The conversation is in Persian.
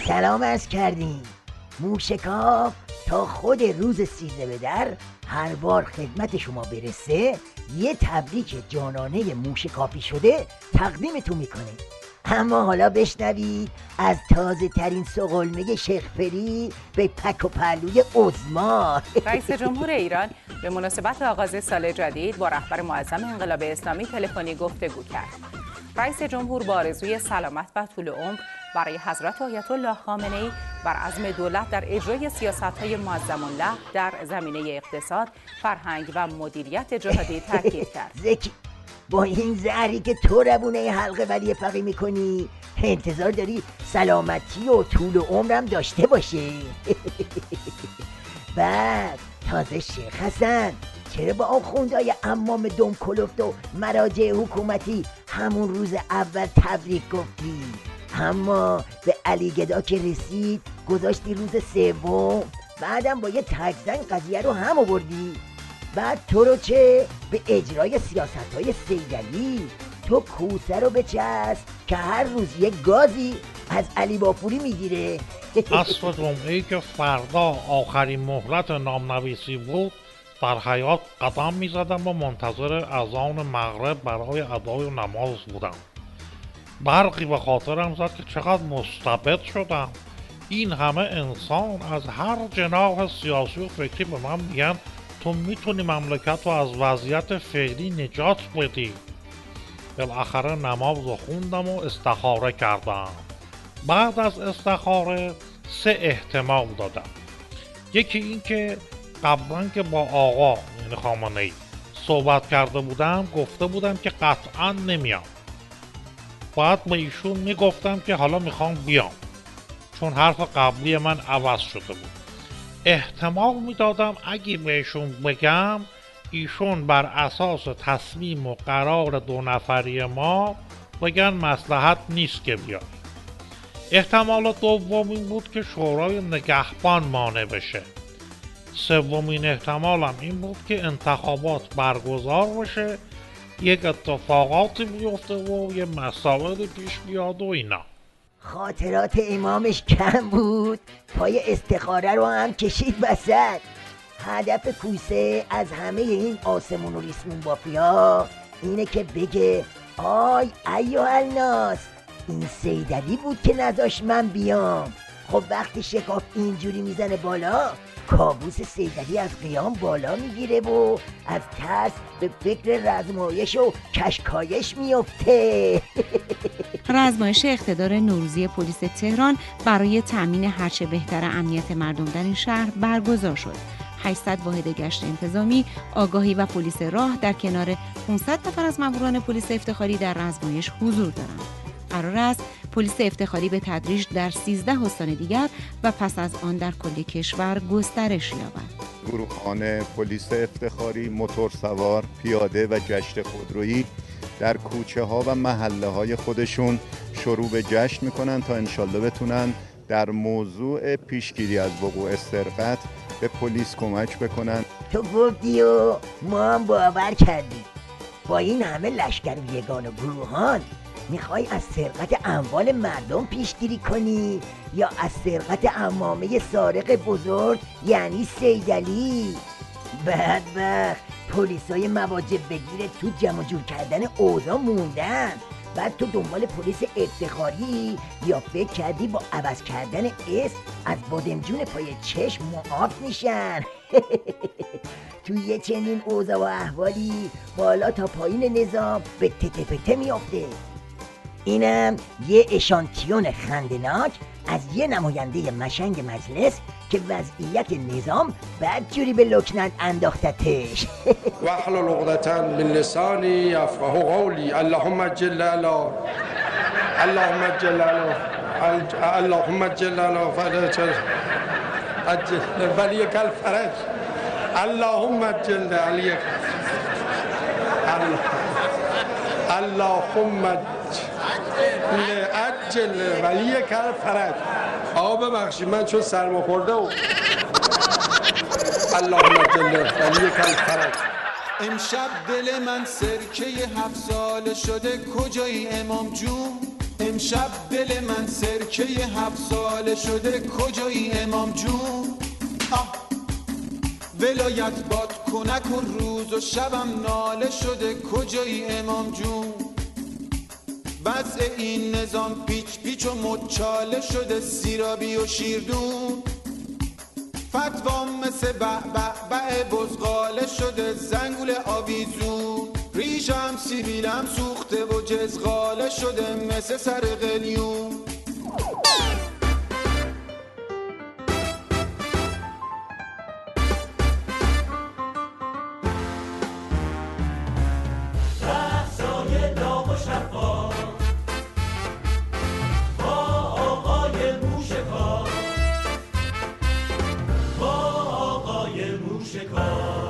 سلام عرض کردیم. موشکاف تا خود روز 13 به در هر بار خدمت شما برسه یه تبریک جانانه موشکافی شده تقدیمتون میکنه. اما حالا بشنوید از تازه ترین سغلمه شیخ فری به پک و پهلوی عظما. رئیس جمهور ایران به مناسبت آغاز سال جدید با رهبر معظم انقلاب اسلامی تلفنی گفتگو کرد. رئیس جمهور با آرزوی سلامت و طول عمر برای حضرت آیت الله خامنه‌ای بر عزم دولت در اجرای سیاست‌های معظم الله در زمینه اقتصاد، فرهنگ و مدیریت جهادی تاکید کرد. زکی با این زهری که تو روونه حلقه ولی فقی میکنی انتظار داری سلامتی و طول عمرم داشته باشه. بعد تازه شیخ حسن چرا با آخوندهای امام دم کلفت و مراجع حکومتی همون روز اول تبریک گفتی، اما به علی گدا که رسید گذاشتی روز سوم، بعدم با یه تکزن قضیه رو هم آوردی. بعد تو رو چه به اجرای سیاست‌های سیدعلی؟ تو کوسه رو بچسب که هر روز یک گازی از علی باپوری میگیره. عصر جمعه‌ای که فردا آخرین مهلت نامنویسی بود در حیاط قدم میزدم و منتظر اذان مغرب برای ادای نماز بودم. برقی به خاطرم زد که چقدر مستبد شدم. این همه انسان از هر جناح سیاسی و فکری به من میگن تو میتونی مملکت رو از وضعیت فعلی نجات بدی. بالاخره نماز رو خوندم و استخاره کردم. بعد از استخاره 3 احتمال دادم. یکی این که قبلا که با آقا یعنی خامنه‌ای صحبت کرده بودم گفته بودم که قطعا نمیام. باید به ایشون میگفتم که حالا میخوام بیام، چون حرف قبلی من عوض شده بود. احتمال میدادم اگه بهشون بگم ایشون بر اساس تصمیم و قرار 2 نفری ما بگن مصلحت نیست که بیاد. احتمال دوم این بود که شورای نگهبان مانع بشه. سومین احتمالم این بود که انتخابات برگزار بشه، یک اتفاقاتی بیفته و یه مسائلی پیش بیاد و اینا. خاطرات امامش کم بود، پای استخاره رو هم کشید وسط. هدف کوسه از همه این آسمون و ریسمون بافیا اینه که بگه آی ایوه الناس، این سیدعلی بود که نذاش من بیام. خب وقتی شکاف اینجوری میزنه بالا، کابوس سیدعلی از قیام بالا میگیره و از ترس به فکر رزمایش و کشکایش میفته. رزمایش اقتدار نوروزی پلیس تهران برای تأمین هرچه بهتر امنیت مردم در این شهر برگزار شد. 800 واحد گشت انتظامی، آگاهی و پلیس راه در کنار 500 نفر از ماموران پلیس افتخاری در رزمایش حضور دارند. قرار است پلیس افتخاری به تدریج در 13 استان دیگر و پس از آن در کل کشور گسترش یابد. گروهان پلیس افتخاری، موتورسوار، پیاده و جشن خودرویی در کوچه ها و محله های خودشون شروع به جشن میکنن تا انشالله بتونن در موضوع پیشگیری از وقوع سرقت به پلیس کمک بکنن. تو گفتی و ما هم باور کردیم. با این همه لشکر و یگان و گروهان میخوای از سرقت اموال مردم پیشگیری کنی یا از سرقت عمامه سارق بزرگ یعنی سیدعلی؟ بدبخت پلیسای مواجب بگیره تو جمع جور کردن اوضاع موندن. بعد تو دنبال پلیس افتخاری یا فکر کردی با عوض کردن اسم از بادمجون پای چشم معاف میشن؟ تو یه چنین اوضاع و احوالی بالا تا پایین نظام به تته پته میافته. اینم یه اشانتیون خندناک از یه نماینده مشنگ مجلس که وضعیت نظام بدجوری به لکنت انداختتش. واحلل عقدة من لسانی یفقهوا قولی. اللهم اجل علی اللهم اجل علی اللهم اجل علی فرج اجل ولیک الفرج اللهم اجل علی اللهم اجل ولیک الفرج. آقا ببخشید من چون سرما خورده و اللهم اجل ولیک الفرج. امشب دل من سرکه 7 ساله شده کجایی امام جون؟ امشب دل من سرکه 7 ساله شده کجایی امام جون؟ ولایت باد کنک و روز و شبم ناله شده کجایی امام جون؟ وضع این نظام پیچ پیچ و مچاله شده سیرابی و شیردون. فتوام مثل بعبع بزغاله شده زنگول آویزون. ریشم سیبیلم سوخته و جزغاله شده مثل سر قلیون. رقصای داغ و شفاف با آقای موشکار، با آقای موشکار.